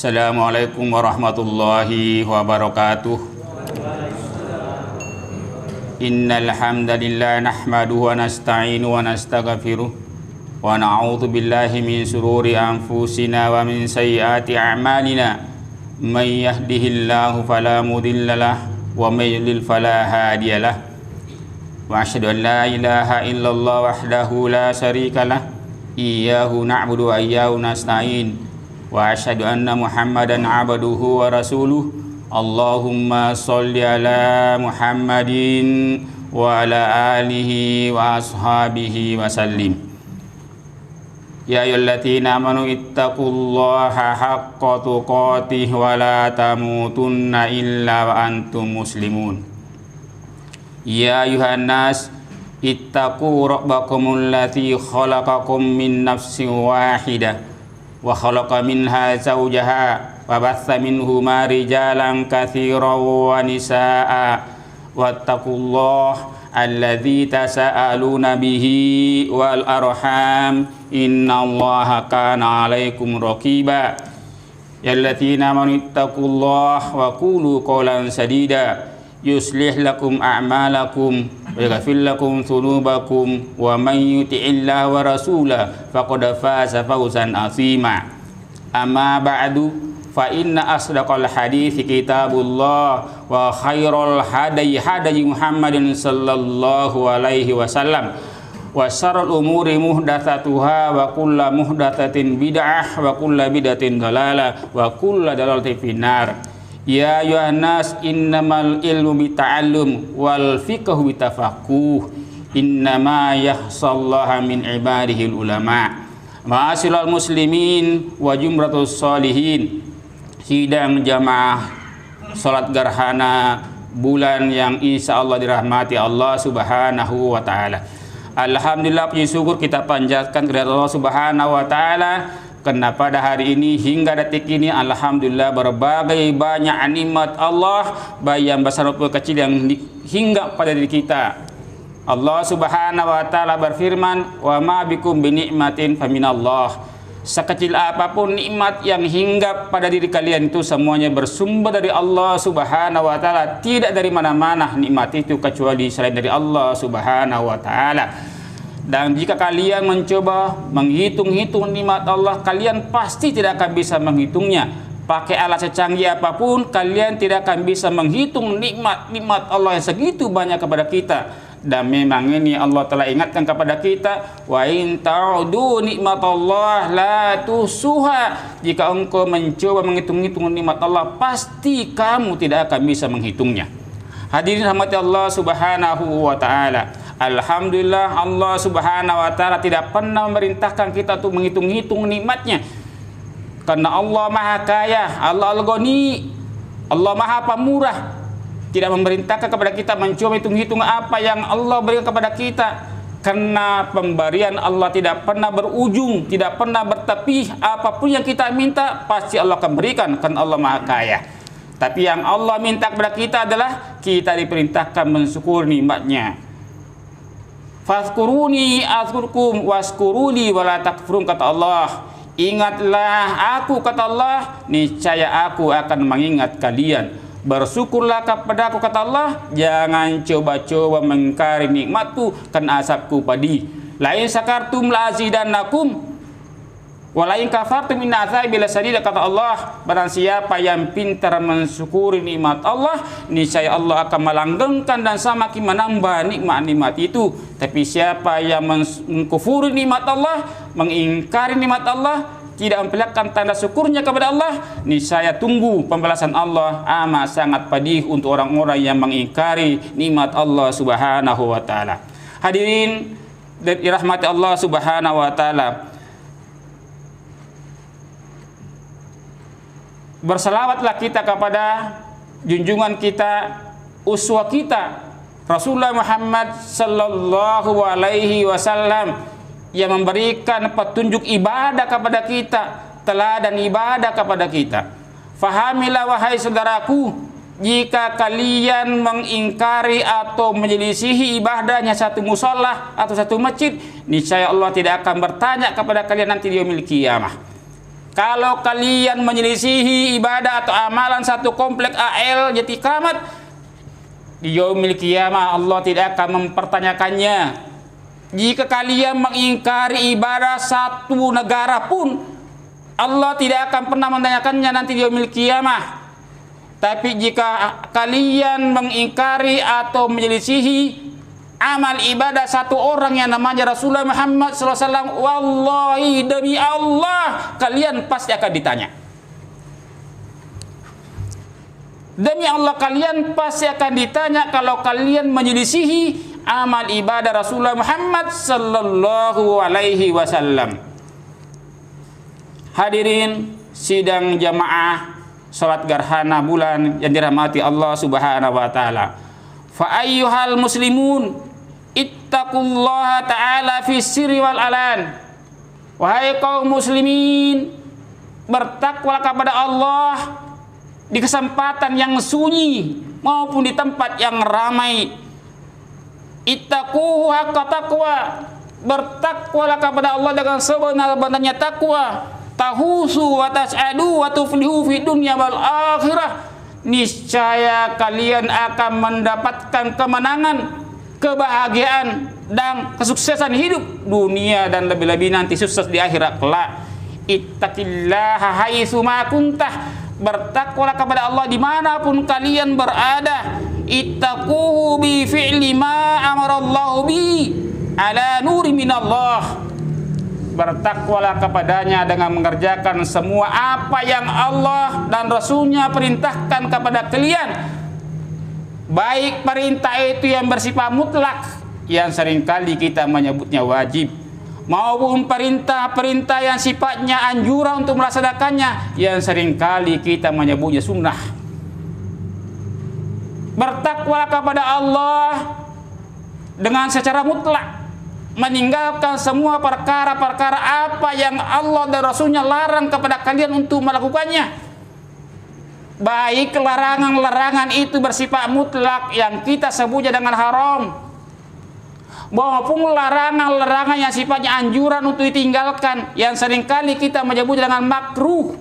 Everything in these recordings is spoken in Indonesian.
Assalamualaikum warahmatullahi wabarakatuh. Innal hamdalillah nahmaduhu wa nasta'inu wa nastaghfiruh wa na'udzu billahi min shururi anfusina wa min sayyiati a'malina. May yahdihillahu fala mudhillalah wa may yudlil fala hadiyalah. Wa asyhadu an la ilaha illallah wahdahu la syarikalah. Iyyahu na'budu wa iyyahu nasta'in. Wa asyhadu anna Muhammadan abduhu wa rasuluh. Allahumma sholli ala Muhammadin wa ala alihi wa ashabihi wa sallim. Ya ayyuhalladzina amanu ittaqullaha haqqa tuqatih wa la tamutunna illa wa antum muslimun. Ya ayuhan nas ittaqu rabbakumul ladzi khalaqakum min nafsin wahidah wa khalaqa minha zawjaha wa batha minhuma rijalan katsiran wa nisaa wattaqullaha alladzi tasaaluna bihi wal arham innallaha kana 'alaikum raqiba. Ya alladzina amanu ittaqullaha wa qulu qawlan sadida yuslih lakum a'malakum wa yaghfir lakum dzunubakum wa may yuti'illaha wa rasulahu faqad faza fawzan 'azima. Amma ba'du fa inna asdaqal hadithi kitabullah wa khairal hadayi Muhammadin sallallahu alaihi wasallam wa syarrul umuri muhdatsatuha wa kullu muhdatsatin bid'ah wa kullu bid'atin dhalalah wa kullu dhalalatin finnar. Ya ayuhan nas innamal ilmu bita'allum wal fiqhu bitafaqquh innama yakhshallaha min ibadihil ulama. Ma'asyiral muslimin wa jumratus sholihin, sidang jamaah salat gerhana bulan yang insyaallah dirahmati Allah Subhanahu wa taala. Alhamdulillah, puji syukur kita panjatkan kepada Allah Subhanahu wa taala karena pada hari ini hingga detik ini alhamdulillah berbagai banyak nikmat Allah baik yang besar maupun kecil yang hingga pada diri kita. Allah Subhanahu wa taala berfirman, "Wa ma bikum bi ni'matin faminallah." Sekecil apapun nikmat yang hingga pada diri kalian itu semuanya bersumber dari Allah Subhanahu wa taala, tidak dari mana-mana nikmat itu kecuali selain dari Allah Subhanahu wa taala. Dan jika kalian mencoba menghitung-hitung nikmat Allah, kalian pasti tidak akan bisa menghitungnya. Pakai alat secanggih apapun, kalian tidak akan bisa menghitung nikmat Allah yang segitu banyak kepada kita. Dan memang ini Allah telah ingatkan kepada kita, wa in ta'udu nikmatallah la tusuha. Jika engkau mencoba menghitung-hitung nikmat Allah, pasti kamu tidak akan bisa menghitungnya. Hadirin rahmati Allah Subhanahu wa taala. Alhamdulillah, Allah Subhanahu wa taala tidak pernah memerintahkan kita untuk menghitung-hitung nikmatnya. Karena Allah Maha Kaya, Allah Al-Ghani, Allah Maha Pemurah. Tidak memerintahkan kepada kita mencoba hitung-hitung apa yang Allah berikan kepada kita. Karena pemberian Allah tidak pernah berujung, tidak pernah bertepi. Apapun yang kita minta pasti Allah akan berikan, karena Allah Maha Kaya. Tapi yang Allah minta kepada kita adalah kita diperintahkan mensyukuri nikmatnya. Fazkuruni azkurkum waskuruni wala takfurun, kata Allah. Ingatlah aku, kata Allah, niscaya aku akan mengingat kalian. Bersyukurlah kepada aku, kata Allah, jangan coba-coba mengingkari nikmatku kan azabku padi. Lain sakartum la azidannakum wa lain kafartum inna azabi lasadid, kata Allah. Barang siapa yang pintar mensyukuri nikmat Allah, niscaya Allah akan melanggengkan dan semakin menambah nikmat-nikmat itu. Tapi siapa yang mengkufuri nikmat Allah, mengingkari nikmat Allah, tidak memperlihatkan tanda syukurnya kepada Allah, niscaya tunggu pembalasan Allah amat sangat pedih untuk orang-orang yang mengingkari nikmat Allah Subhanahu wa taala. Hadirin dirahmati Allah Subhanahu wa taala, berselawatlah kita kepada junjungan kita, uswah kita, Rasulullah Muhammad sallallahu alaihi wasallam, yang memberikan petunjuk ibadah kepada kita, teladan ibadah kepada kita. Fahamilah wahai saudaraku, jika kalian mengingkari atau menyelisihi ibadahnya satu musola atau satu masjid, niscaya Allah tidak akan bertanya kepada kalian nanti di yaumil qiyamah. kalau kalian menyelisihi ibadah atau amalan satu komplek AL Jati Kramat, di yaumil qiyamah Allah tidak akan mempertanyakannya. Jika kalian mengingkari ibadah satu negara pun, Allah tidak akan pernah menanyakannya nanti di yaumil qiyamah. Tapi jika kalian mengingkari atau menyelisihi amal ibadah satu orang yang namanya Rasulullah Muhammad SAW, wallahi demi Allah kalian pasti akan ditanya. Demi Allah kalian pasti akan ditanya kalau kalian menyelisihi amal ibadah Rasulullah Muhammad sallallahu alaihi wasallam. Hadirin sidang jamaah salat gerhana bulan yang dirahmati Allah Subhanahu wa taala. Fa ayyuhal muslimun ittaqullaha ta'ala fi sirri wal alan. Wahai kaum muslimin, bertakwalah kepada Allah di kesempatan yang sunyi maupun di tempat yang ramai. Ittaquhu haqqa taqwa, bertakwalah kepada Allah dengan sebenar-benarnya takwa. Tahusu wa tas'adu wa tuflihu fi dunya wal akhirah. Niscaya kalian akan mendapatkan kemenangan, kebahagiaan dan kesuksesan hidup dunia dan lebih-lebih nanti sukses di akhirat kelak. Ittaqillaha haitsu ma kuntah, bertakwalah kepada Allah dimanapun kalian berada. Ittaquhu bi fi'li ma amarallahu bi ala nuri minallah, bertakwalah kepadanya dengan mengerjakan semua apa yang Allah dan Rasulnya perintahkan kepada kalian. Baik perintah itu yang bersifat mutlak, yang seringkali kita menyebutnya wajib, maupun perintah-perintah yang sifatnya anjuran untuk melaksanakannya, yang seringkali kita menyebutnya sunnah. Bertakwalah kepada Allah dengan secara mutlak, meninggalkan semua perkara-perkara apa yang Allah dan Rasulnya larang kepada kalian untuk melakukannya. Baik larangan-larangan itu bersifat mutlak yang kita sebutnya dengan haram, maupun larangan-larangan yang sifatnya anjuran untuk ditinggalkan, yang seringkali kita menyebutnya dengan makruh.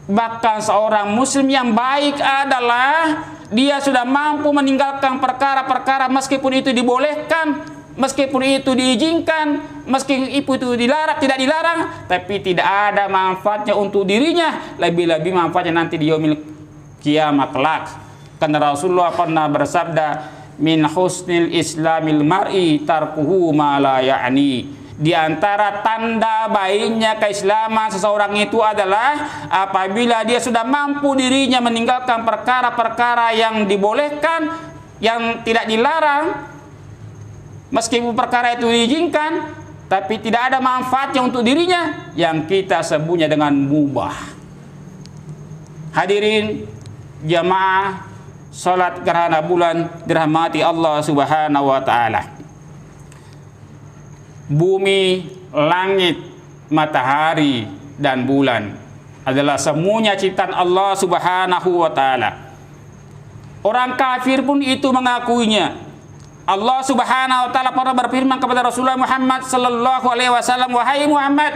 Bahkan seorang muslim yang baik adalah dia sudah mampu meninggalkan perkara-perkara meskipun itu dibolehkan, meskipun itu diizinkan, meskipun itu dilarang, tidak dilarang, tapi tidak ada manfaatnya untuk dirinya, lebih-lebih manfaatnya nanti di yaumil qiyamah kelak. Karena Rasulullah pernah bersabda, min husnil islamil mar'i tarkuhu ma la ya'ni. Di antara tanda baiknya keislaman seseorang itu adalah apabila dia sudah mampu dirinya meninggalkan perkara-perkara yang dibolehkan, yang tidak dilarang, meskipun perkara itu diizinkan, tapi tidak ada manfaatnya untuk dirinya, yang kita sebutnya dengan mubah. Hadirin jamaah salat gerhana bulan dirahmati Allah Subhanahu wa taala. Bumi, langit, matahari dan bulan adalah semuanya ciptaan Allah Subhanahu wa taala. Orang kafir pun itu mengakuinya. Allah Subhanahu wa taala pernah berfirman kepada Rasulullah Muhammad sallallahu alaihi wasallam, wahai Muhammad,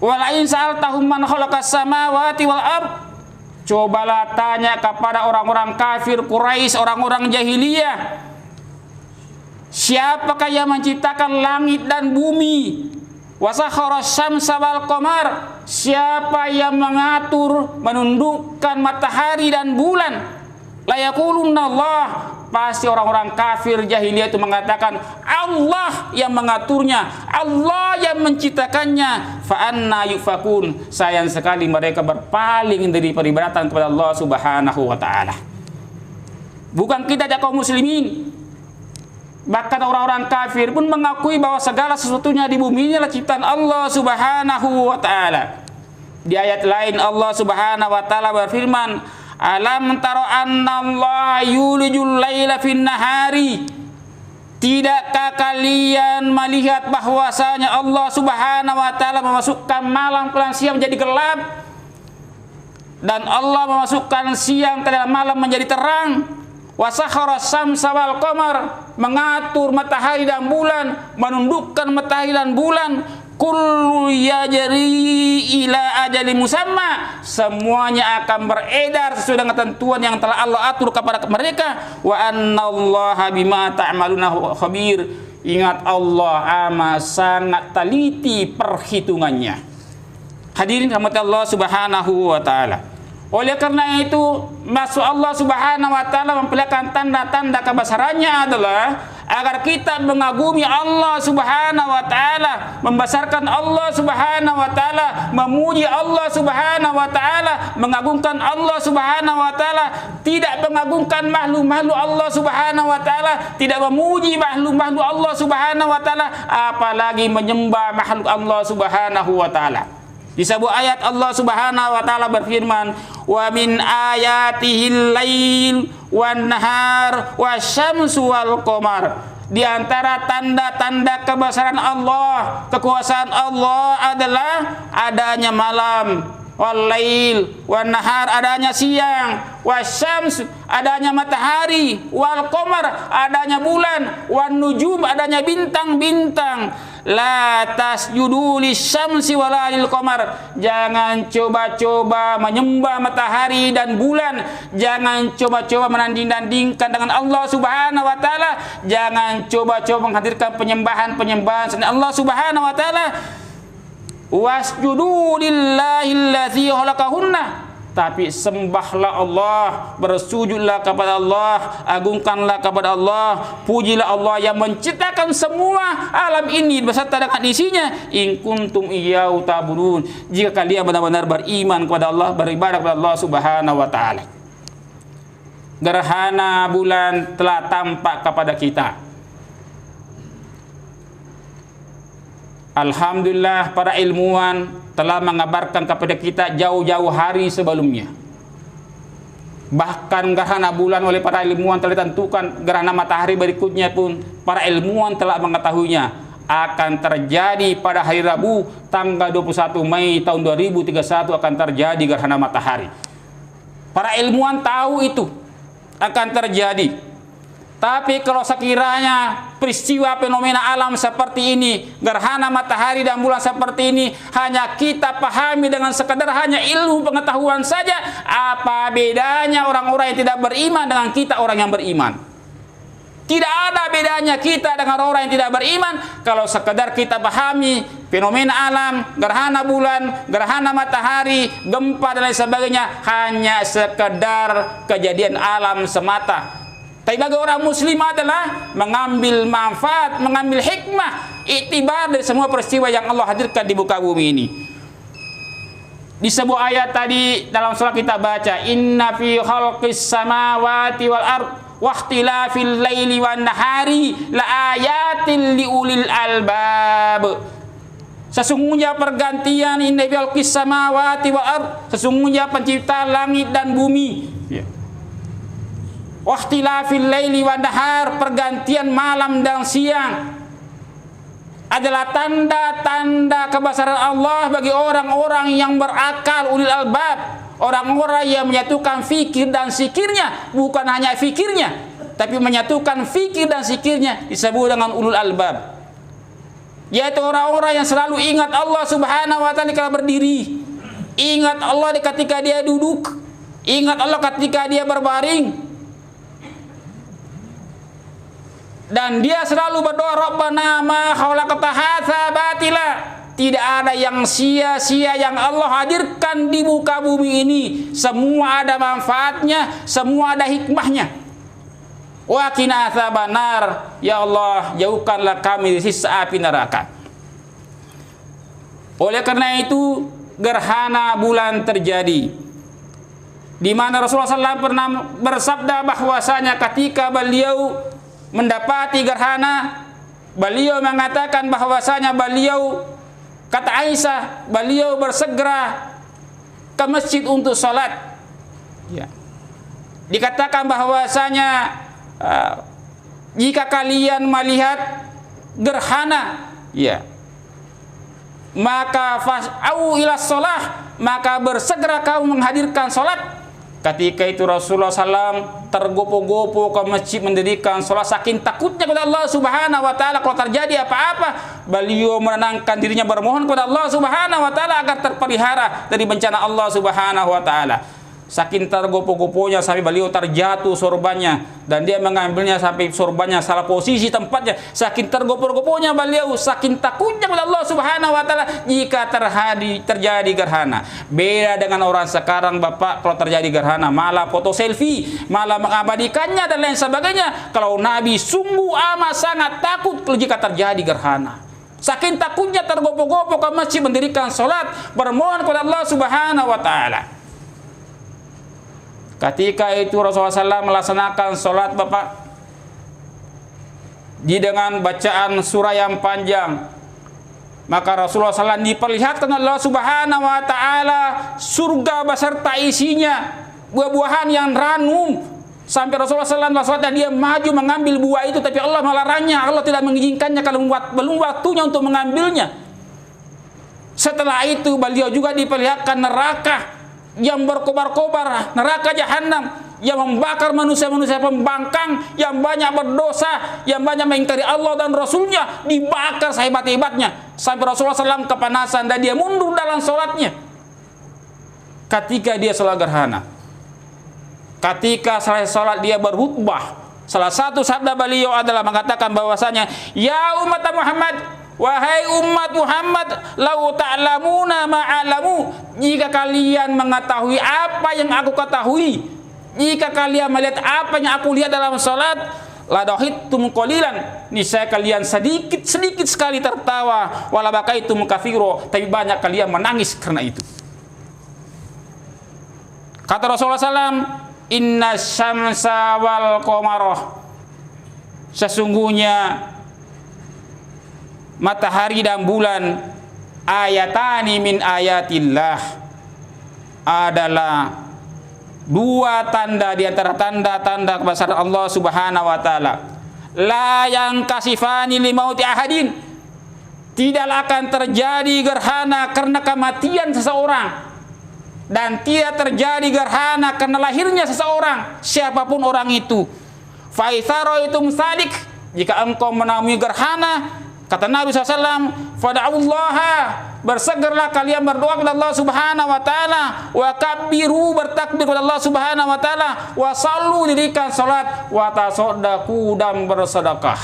wala in sa'altahum man khalaqas samawati wal ard, cobalah tanya kepada orang-orang kafir Quraisy, orang-orang jahiliyah, siapakah yang menciptakan langit dan bumi? Wasakharas syamsa wal qamar, siapa yang mengatur menundukkan matahari dan bulan? La yaqulunna Allah, pasti orang-orang kafir jahiliyah itu mengatakan Allah yang mengaturnya, Allah yang menciptakannya. Fa anna yufakun, sayang sekali mereka berpaling dari peribadatan kepada Allah Subhanahu wa taala. Bukan kita aja kaum muslimin, bahkan orang-orang kafir pun mengakui bahwa segala sesuatunya di bumi ini adalah ciptaan Allah Subhanahu wa taala. Di ayat lain Allah Subhanahu wa taala berfirman, alam tara annallaha yulijul laila fin nahari, tidakkah kalian melihat bahwasanya Allah Subhanahu wa taala memasukkan malam ke dalam siang menjadi gelap, dan Allah memasukkan siang ke dalam malam menjadi terang. Wasakharas syamsa wal qamar, mengatur matahari dan bulan, menundukkan matahari dan bulan. kullu yajri ila ajali musamma, semuanya akan beredar sesuai dengan ketentuan yang telah Allah atur kepada mereka. Wa annallaha bima ta'maluna khabir, ingat Allah amat sangat teliti perhitungannya. Hadirin rahmat Allah Subhanahu wa taala. Oleh karena itu, maksud Allah Subhanahu wa taala memperlihatkan tanda-tanda kebesarannya adalah agar kita mengagumi Allah Subhanahu wa taala, membesarkan Allah Subhanahu wa taala, memuji Allah Subhanahu wa taala, mengagungkan Allah Subhanahu wa taala, tidak mengagungkan makhluk-makhluk Allah Subhanahu wa taala, tidak memuji makhluk-makhluk Allah Subhanahu wa taala, apalagi menyembah makhluk Allah Subhanahu wa taala. Di sebuah ayat Allah Subhanahu wa taala berfirman, "Wa min ayatihil lail wan nahar wasyamsu wal qamar." Di antara tanda-tanda kebesaran Allah, kekuasaan Allah adalah adanya malam, wal lail wan nahar adanya siang, wasyams adanya matahari, wal qamar adanya bulan, wan nujum adanya bintang-bintang. La tasjudu lisyamsi wala lil qamar. Jangan coba-coba menyembah matahari dan bulan. Jangan coba-coba menanding-nandingkan dengan Allah Subhanahu wa taala. Jangan coba-coba menghadirkan penyembahan-penyembahan selain Allah Subhanahu wa taala. Wasjudu lillahi allazi khalaqahunna. Tapi sembahlah Allah, bersujudlah kepada Allah, agungkanlah kepada Allah, pujilah Allah yang menciptakan semua alam ini beserta dengan isinya. In kuntum iyyahu ta'budun, jika kalian benar-benar beriman kepada Allah, beribadah kepada Allah Subhanahu wa taala. Gerhana bulan telah tampak kepada kita. Alhamdulillah, para ilmuwan telah mengabarkan kepada kita jauh-jauh hari sebelumnya. Bahkan gerhana bulan oleh para ilmuwan telah ditentukan, gerhana matahari berikutnya pun para ilmuwan telah mengetahuinya akan terjadi pada hari Rabu tanggal 21 Mei tahun 2031 akan terjadi gerhana matahari. Para ilmuwan tahu itu akan terjadi. Tapi kalau sekiranya peristiwa fenomena alam seperti ini, gerhana matahari dan bulan seperti ini, hanya kita pahami dengan sekadar hanya ilmu pengetahuan saja, apa bedanya orang-orang yang tidak beriman dengan kita orang yang beriman? Tidak ada bedanya kita dengan orang yang tidak beriman kalau sekadar kita pahami fenomena alam, gerhana bulan, gerhana matahari, gempa dan lain sebagainya, hanya sekedar kejadian alam semata. Tapi bagi orang muslim adalah mengambil manfaat, mengambil hikmah, iktibar dari semua peristiwa yang Allah hadirkan di muka bumi ini. Di sebuah ayat tadi dalam surah kita baca, inna fi khalqis samawati wal ard wa ikhtilafil laili wan nahari la ayatin liulil albab. Sesungguhnya pergantian inna fi khalqis samawati wal ard, sesungguhnya pencipta langit dan bumi. Waqtilafil laili wan nahar, pergantian malam dan siang adalah tanda-tanda kebesaran Allah bagi orang-orang yang berakal, ulil albab, orang-orang yang menyatukan fikir dan zikirnya, bukan hanya fikirnya, tapi menyatukan fikir dan zikirnya, disebut dengan ulul albab, yaitu orang-orang yang selalu ingat Allah Subhanahu wa taala ketika berdiri, ingat Allah ketika dia duduk, ingat Allah ketika dia berbaring. Dan dia selalu berdoa, Rabbana ma khalaqta hadza batila. Tidak ada yang sia-sia yang Allah hadirkan di muka bumi ini. Semua ada manfaatnya, semua ada hikmahnya. Wa qina adzabannar, ya Allah, jauhkanlah kami dari siksa api neraka. Oleh karena itu, gerhana bulan terjadi, di mana Rasulullah SAW pernah bersabda bahwasanya ketika beliau mendapati gerhana, beliau mengatakan bahwasanya beliau, kata Aisyah, beliau bersegera ke masjid untuk sholat. Ya. Dikatakan bahwasanya jika kalian melihat gerhana, ya, maka fas'au ila sholah, maka bersegera kamu menghadirkan sholat. Ketika itu Rasulullah SAW tergopoh-gopoh ke masjid mendirikan sholat saking takutnya kepada Allah Subhanahu wa taala kalau terjadi apa-apa, beliau menenangkan dirinya bermohon kepada Allah Subhanahu wa taala agar terpelihara dari bencana Allah Subhanahu wa taala. Saking tergopoh-gopohnya sampai beliau terjatuh sorbannya dan dia mengambilnya sampai sorbannya salah posisi tempatnya. Saking tergopoh-gopohnya beliau, saking takutnya kepada Allah Subhanahu wa taala jika terjadi gerhana. Beda dengan orang sekarang Bapak, kalau terjadi gerhana malah foto selfie, malah mengabadikannya dan lain sebagainya. Kalau Nabi sungguh amat sangat takut jika terjadi gerhana. Saking takutnya tergopoh-gopoh ke masjid mendirikan salat bermohon kepada Allah Subhanahu wa taala. Ketika itu Rasulullah SAW melaksanakan sholat Bapak dengan bacaan surah yang panjang, maka Rasulullah SAW diperlihatkan Allah Subhanahu wa taala surga beserta isinya, buah-buahan yang ranum, sampai Rasulullah SAW dan dia maju mengambil buah itu, tapi Allah melarangnya. Allah tidak mengizinkannya kalau belum waktunya untuk mengambilnya. Setelah itu beliau juga diperlihatkan neraka yang berkobar-kobar, neraka jahanam yang membakar manusia-manusia pembangkang yang banyak berdosa, yang banyak mengingkari Allah dan Rasulnya, dibakar sehebat-hebatnya sampai Rasulullah SAW kepanasan dan dia mundur dalam sholatnya. Ketika dia sholat gerhana, ketika selesai sholat dia berkhutbah, salah satu sabda beliau adalah mengatakan bahwasanya, ya umat Muhammad, wahai umat Muhammad, lau ta'lamuna ma'alamu, jika kalian mengetahui apa yang aku ketahui, jika kalian melihat apa yang aku lihat dalam salat, la dahittum qalilan, niscaya kalian sedikit sekali tertawa, wala bakaitum katsira, tapi banyak kalian menangis karena itu. Kata Rasulullah SAW, inna syamsa wal qamara, sesungguhnya matahari dan bulan ayatani min ayatillah, adalah dua tanda di antara tanda-tanda kebesaran Allah Subhanahu wa taala. La yang kasifani limauti ahadin, tidaklah akan terjadi gerhana karena kematian seseorang, dan tidak terjadi gerhana karena lahirnya seseorang, siapapun orang itu. Fa itu sadik, jika engkau menemui gerhana, kata Nabi SAW, fada'ullaha, bersegeralah kalian berdoa kepada Allah Subhanahu wa taala, wa kabbiru, bertakbir kepada Allah Subhanahu wa taala, wa sallu, dirikan salat, wa tasaddaqu, dan bersedekah.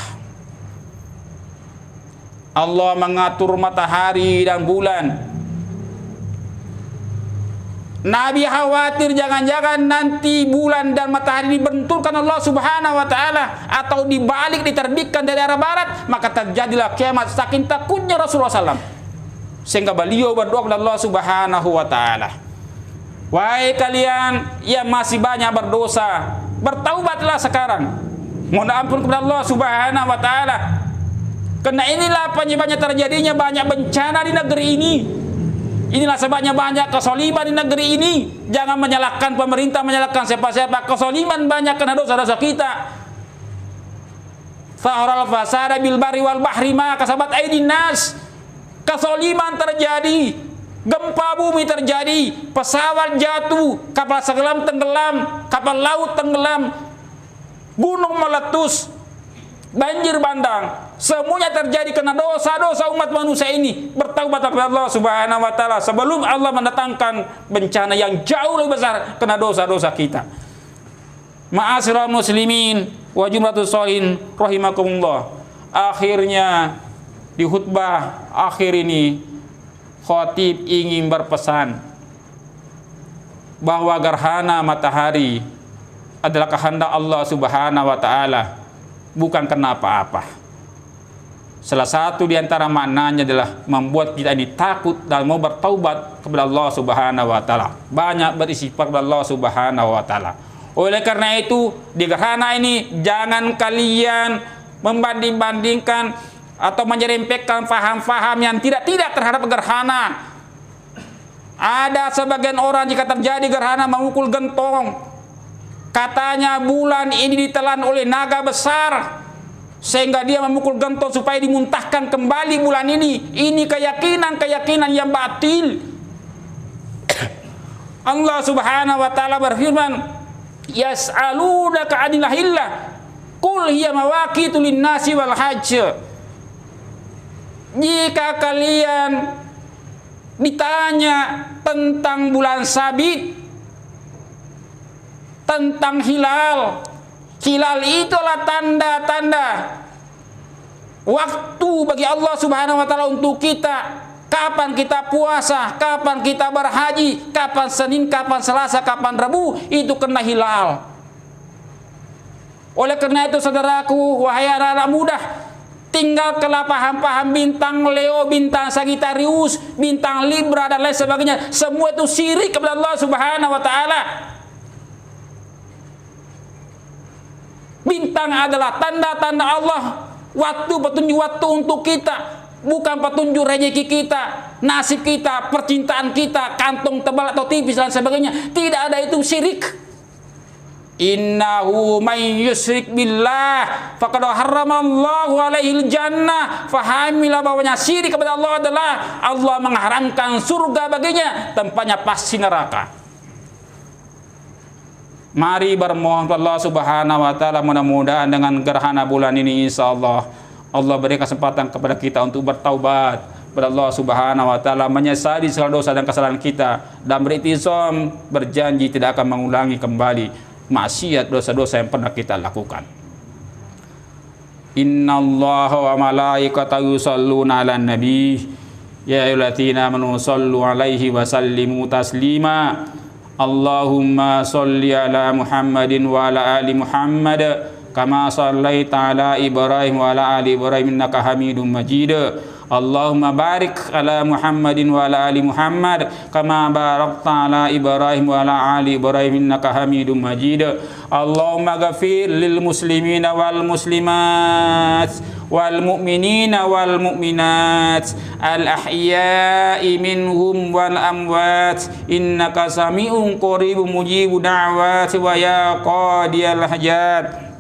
Allah mengatur matahari dan bulan. Nabi khawatir jangan-jangan nanti bulan dan matahari dibenturkan Allah Subhanahu wa taala atau dibalik diterbitkan dari arah barat, maka terjadilah kiamat. Saking takutnya Rasulullah SAW, sehingga beliau berdoa kepada Allah Subhanahu wa taala, wahai kalian yang masih banyak berdosa, bertaubatlah sekarang, mohon ampun kepada Allah Subhanahu wa taala, karena inilah penyebabnya terjadinya banyak bencana di negeri ini. Inilah sebabnya banyak kesoliman di negeri ini. Jangan menyalahkan pemerintah, menyalahkan siapa-siapa. Kesoliman banyak karena dosa-dosa kita. Zaharal fasada bil barri wal bahri ma kasabat aydin nas. Kesoliman terjadi, gempa bumi terjadi, pesawat jatuh, kapal selam tenggelam, kapal laut tenggelam, gunung meletus, banjir bandang. Semuanya terjadi karena dosa-dosa umat manusia ini. Bertaubat kepada Allah Subhanahu wa taala sebelum Allah mendatangkan bencana yang jauh lebih besar karena dosa-dosa kita. Ma'asyiral muslimin wa jumlatus sholihin rahimakumullah. Akhirnya di khutbah akhir ini khatib ingin berpesan bahwa gerhana matahari adalah kehendak Allah Subhanahu wa taala, bukan karena apa-apa. Salah satu di antara maknanya adalah membuat kita ini takut dan mau bertaubat kepada Allah Subhanahu wa taala. Banyak beristighfar kepada Allah Subhanahu wa taala. Oleh karena itu, di gerhana ini jangan kalian membanding-bandingkan atau menyerempetkan faham-faham yang tidak terhadap gerhana. Ada sebagian orang jika terjadi gerhana memukul gentong. Katanya bulan ini ditelan oleh naga besar, sehingga dia memukul gentong supaya dimuntahkan kembali bulan ini. Ini keyakinan yang batil. Allah Subhanahu wa taala berfirman, yas'alunaka 'anil ahillah qul hiya mawaqitu lin-nasi wal hajj. Jika kalian ditanya tentang bulan sabit, tentang hilal, hilal itulah tanda-tanda waktu bagi Allah Subhanahu wa taala untuk kita. Kapan kita puasa, kapan kita berhaji, kapan Senin, kapan Selasa, kapan Rabu, itu kena hilal. Oleh karena itu saudaraku, wahai anak-anak muda, tinggalkanlah paham-paham bintang Leo, bintang Sagittarius, bintang Libra dan lain sebagainya. Semua itu syirik kepada Allah Subhanahu wa taala. Bintang adalah tanda-tanda Allah, waktu petunjuk waktu untuk kita, bukan petunjuk rezeki kita, nasib kita, percintaan kita, kantong tebal atau tipis dan sebagainya. Tidak ada, itu syirik. Innahu may yusyrik billah faqad harramallahu alaihil jannah. Fahamilah bahwanya syirik kepada Allah adalah Allah mengharamkan surga baginya, tempatnya pasti neraka. Mari bermohon kepada Allah Subhanahu wa taala, mudah-mudahan dengan gerhana bulan ini insyaallah Allah beri kesempatan kepada kita untuk bertaubat kepada Allah Subhanahu wa taala, menyesali segala dosa dan kesalahan kita, dan beriktisam berjanji tidak akan mengulangi kembali maksiat dosa-dosa yang pernah kita lakukan. Innallaha wa malaikatahu yusholluna 'alan nabi ya ayyuhalladzina amanu shollu 'alaihi wa sallimu taslima. Allahumma sholli ala Muhammadin wa ala ali Muhammad kama shallaita ala Ibrahim wa ala ali Ibrahim innaka Hamidum Majid. Allahumma barik ala Muhammadin wa ala ali Muhammad kama barakta ala Ibrahim wa ala ali Ibrahim innaka Hamidum Majid. Allahumma ghafir lil muslimina wal muslimat wal mu'minina wal mu'minat al ahya'i minhum wal amwat innaka sami'un qaribun mujibu da'wati wa ya qadiyal hajat.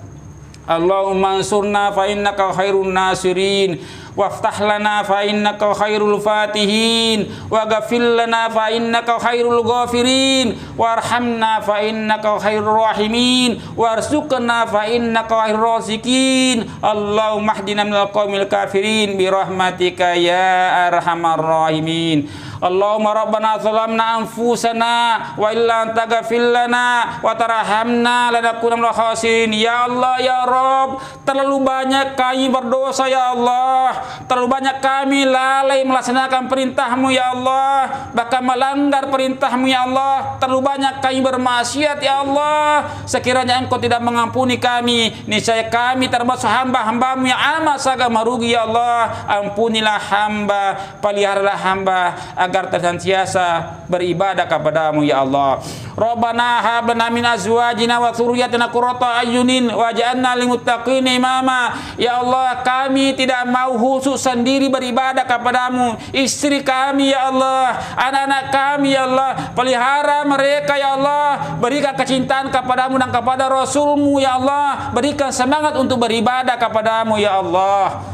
Allahumma ansurna fa innaka khairun nasirin waftah lana fa innaka khairul fatihin wa ghafir lana fa innaka khairul ghafirin warhamna fa innaka khairur rahimin warzuqna fa innaka khairur raziqin. Allahumma hdina minal qaumil kafirin bi rahmatika ya arhamar rahimin. Allahumma rabbana zalamna anfusana wa illa taghfir lana wa tarhamna lanakunanna minal khasirin. Ya Allah ya Rabb, terlalu banyak kami berdosa ya Allah, terlalu banyak kami lalai melaksanakan perintah-Mu ya Allah, bahkan melanggar perintah-Mu ya Allah, terlalu banyak kami bermaksiat ya Allah. Sekiranya Engkau tidak mengampuni kami, niscaya kami termasuk hamba-hamba-Mu yang amat sangat merugi ya Allah. Ampunilah hamba, peliharalah hamba agar tersenantiasa beribadah kepada-Mu ya Allah. Rabbana hab lana min azwajina wa dzurriyyatina qurrata ayyunin waj'alna lil muttaqina imama. Ya Allah, kami tidak mau khusus sendiri beribadah kepada-Mu. Istri kami ya Allah, anak-anak kami ya Allah, pelihara mereka ya Allah, berikan kecintaan kepada-Mu dan kepada Rasul-Mu ya Allah, berikan semangat untuk beribadah kepada-Mu ya Allah.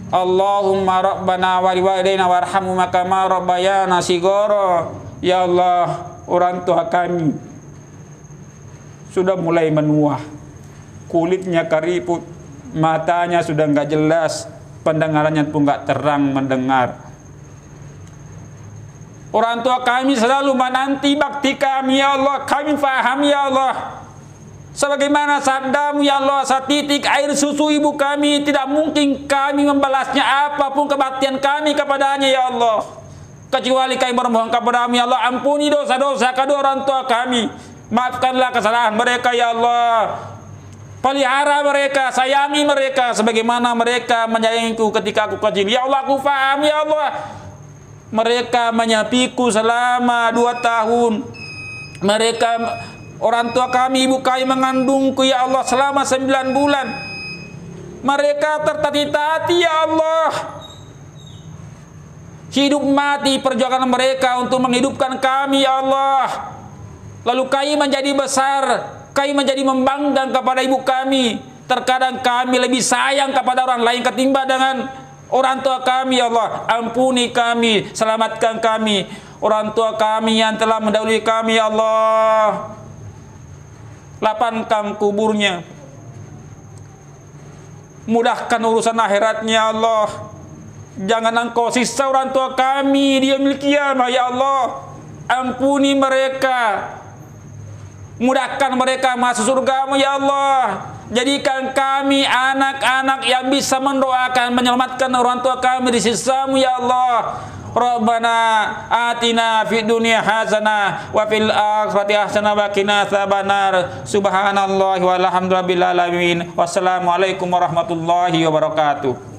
Allahumma rabbana wa liwalidayna warhamhuma kama rabbayana shighara. Ya Allah, orang tua kami sudah mulai menua, kulitnya keriput, matanya sudah enggak jelas, pendengarannya pun enggak terang mendengar. Orang tua kami selalu menanti bakti kami ya Allah, kami faham ya Allah. Sebagaimana sabda-Mu ya Allah, setitik air susu ibu kami tidak mungkin kami membalasnya apapun kebaktian kami kepadanya ya Allah, kecuali kami bermohon kepada-Mu ya Allah, ampuni dosa-dosa kedua orang tua kami, maafkanlah kesalahan mereka ya Allah, pelihara mereka, sayangi mereka sebagaimana mereka menyayangiku ketika aku kecil ya Allah. Aku faham ya Allah, mereka menyapiku selama 2 tahun, mereka orang tua kami, ibu kami mengandungku ya Allah selama 9 bulan. Mereka tertatih-tatih ya Allah, hidup mati perjuangan mereka untuk menghidupkan kami ya Allah. Lalu kami menjadi besar, kami menjadi membanggakan kepada ibu kami. Terkadang kami lebih sayang kepada orang lain ketimbang dengan orang tua kami ya Allah. Ampuni kami, selamatkan kami. orang tua kami yang telah mendahului kami ya Allah, lapangkan kuburnya, mudahkan urusan akhiratnya ya Allah. Jangan Engkau siksa orang tua kami di yaumil qiyamah ya Allah. Ampuni mereka, mudahkan mereka masuk surga-Mu ya Allah. Jadikan kami anak-anak yang bisa mendoakan, menyelamatkan orang tua kami di sisa-Mu ya Allah. Rabbana atina fid dunya hasanah wa fil akhirati hasanah wa qina adzabannar. Subhanallahi walhamdulillahi rabbil alamin. Wassalamualaikum warahmatullahi wabarakatuh.